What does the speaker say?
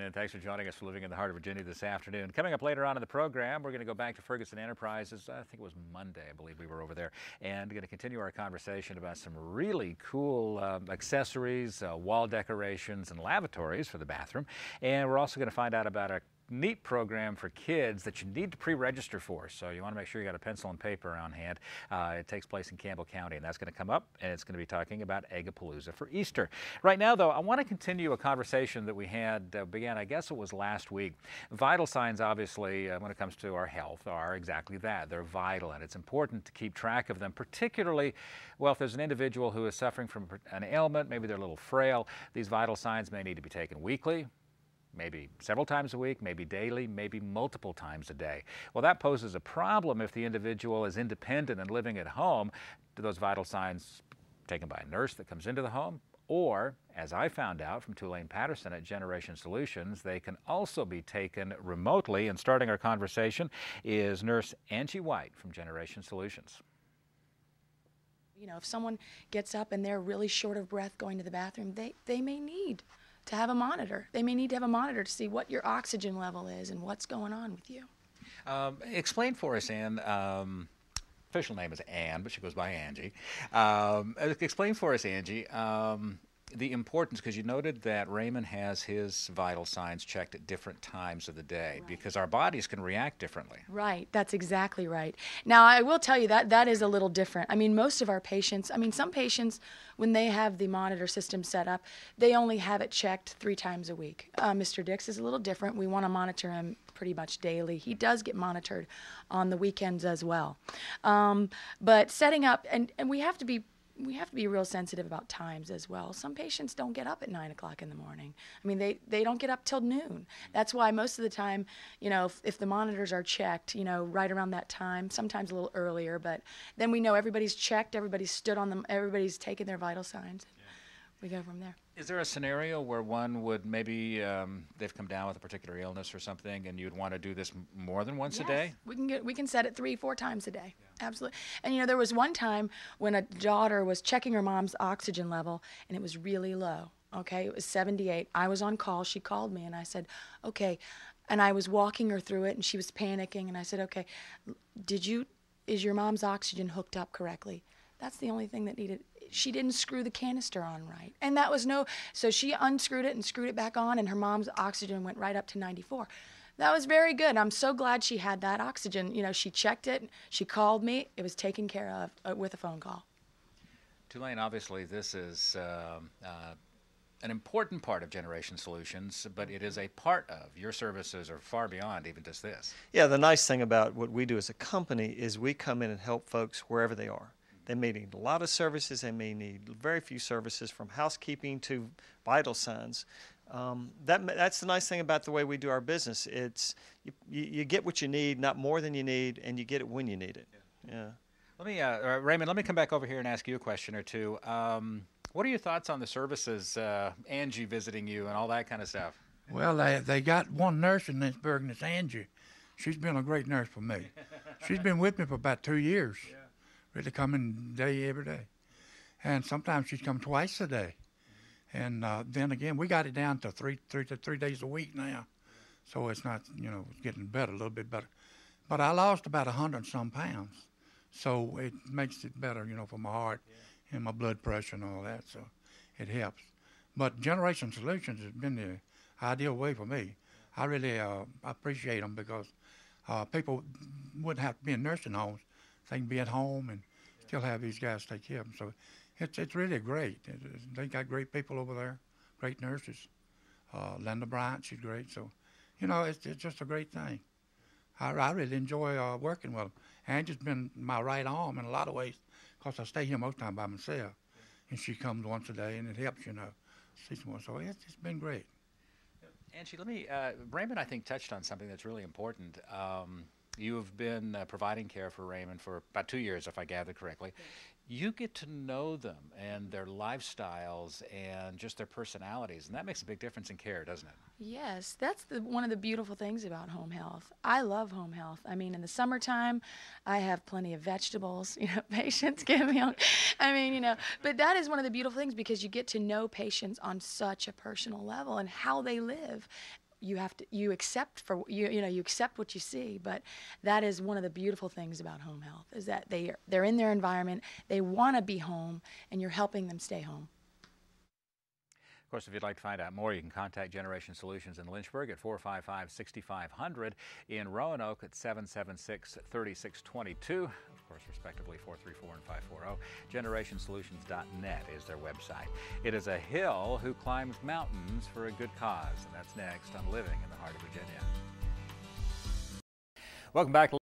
afternoon. Thanks for joining us for Living in the Heart of Virginia this afternoon. Coming up later on in the program, we're going to go back to Ferguson Enterprises. I think it was Monday, I believe we were over there, and going to continue our conversation about some really cool accessories, wall decorations, and lavatories for the bathroom. And we're also going to find out about a neat program for kids that you need to pre-register for. So you want to make sure you got a pencil and paper on hand. It takes place in Campbell County, and that's going to come up, and it's going to be talking about Eggapalooza for Easter. Right now, though, I want to continue a conversation that we had began, I guess it was last week. Vital signs, obviously, when it comes to our health, are exactly that. They're vital, and it's important to keep track of them, particularly, well, if there's an individual who is suffering from an ailment, maybe they're a little frail, these vital signs may need to be taken weekly, maybe several times a week, maybe daily, maybe multiple times a day. Well, that poses a problem if the individual is independent and living at home. Do those vital signs taken by a nurse that comes into the home? Or, as I found out from Tulane Patterson at Generation Solutions, they can also be taken remotely. And starting our conversation is Nurse Angie White from Generation Solutions. You know, if someone gets up and they're really short of breath going to the bathroom, they may need to have a monitor. They may need to have a monitor to see what your oxygen level is and what's going on with you. Explain for us, Ann. Official name is Ann, but she goes by Angie. Explain for us, Angie, the importance, because you noted that Raymond has his vital signs checked at different times of the day, right, because our bodies can react differently. Right, that's exactly right. Now, I will tell you that is a little different. I mean, most of our patients, some patients, when they have the monitor system set up, they only have it checked 3 times a week. Mr. Dix is a little different. We want to monitor him pretty much daily. He does get monitored on the weekends as well. But setting up, and we have to be real sensitive about times as well. Some patients don't get up at 9 o'clock in the morning. I mean, they don't get up till noon. That's why most of the time, you know, if the monitors are checked, you know, right around that time, sometimes a little earlier, but then we know everybody's checked, everybody's stood on them, everybody's taken their vital signs. Yeah. We go from there. Is there a scenario where one would maybe, they've come down with a particular illness or something, and you'd want to do this more than once a day? We can set it 3-4 times a day. Yeah. Absolutely. And you know, there was one time when a daughter was checking her mom's oxygen level, and it was really low. Okay, it was 78. I was on call. She called me, and I said, okay. And I was walking her through it, and she was panicking, and I said, okay, is your mom's oxygen hooked up correctly? That's the only thing that needed. She didn't screw the canister on right. And that was so she unscrewed it and screwed it back on, and her mom's oxygen went right up to 94. That was very good. I'm so glad she had that oxygen. You know, she checked it, she called me, it was taken care of with a phone call. Tulane, obviously this is an important part of Generation Solutions, but it is a part of your services are far beyond even just this. Yeah, the nice thing about what we do as a company is we come in and help folks wherever they are. They may need a lot of services. They may need very few services, from housekeeping to vital signs. That's the nice thing about the way we do our business. It's you get what you need, not more than you need, and you get it when you need it. Yeah. Let me, Raymond, let me come back over here and ask you a question or two. What are your thoughts on the services, Angie visiting you and all that kind of stuff? Well, they got one nurse in Lynchburg, and it's Angie. She's been a great nurse for me. She's been with me for about 2 years. Yeah. Really coming every day. And sometimes she's come twice a day. And then again, we got it down to three days a week now. So it's not, you know, it's getting better, a little bit better. But I lost about 100-some pounds. So it makes it better, you know, for my heart and my blood pressure and all that. So it helps. But Generation Solutions has been the ideal way for me. I really appreciate them, because people wouldn't have to be in nursing homes. They can be at home and still have these guys take care of them. So it's really great. They got great people over there, great nurses. Linda Bryant, she's great. So, you know, it's just a great thing. I really enjoy working with them. Angie's been my right arm in a lot of ways, because I stay here most of the time by myself. And she comes once a day, and it helps, you know, see someone. So it's been great. Angie, let me, Raymond, I think, touched on something that's really important. You have been providing care for Raymond for about 2 years, if I gathered correctly. Yes. You get to know them and their lifestyles and just their personalities, and that makes a big difference in care, doesn't it? Yes, that's one of the beautiful things about home health. I love home health. I mean, in the summertime, I have plenty of vegetables. You know, patients give me I mean, you know, but that is one of the beautiful things, because you get to know patients on such a personal level and how they live. you accept for you accept what you see. But that is one of the beautiful things about home health, is that they're in their environment, they want to be home, and you're helping them stay home. Of course, if you'd like to find out more, you can contact Generation Solutions in Lynchburg at 455-6500, in Roanoke at 776-3622, of course, respectively 434 and 540. GenerationSolutions.net is their website. It is a hill who climbs mountains for a good cause, and that's next on Living in the Heart of Virginia. Welcome back.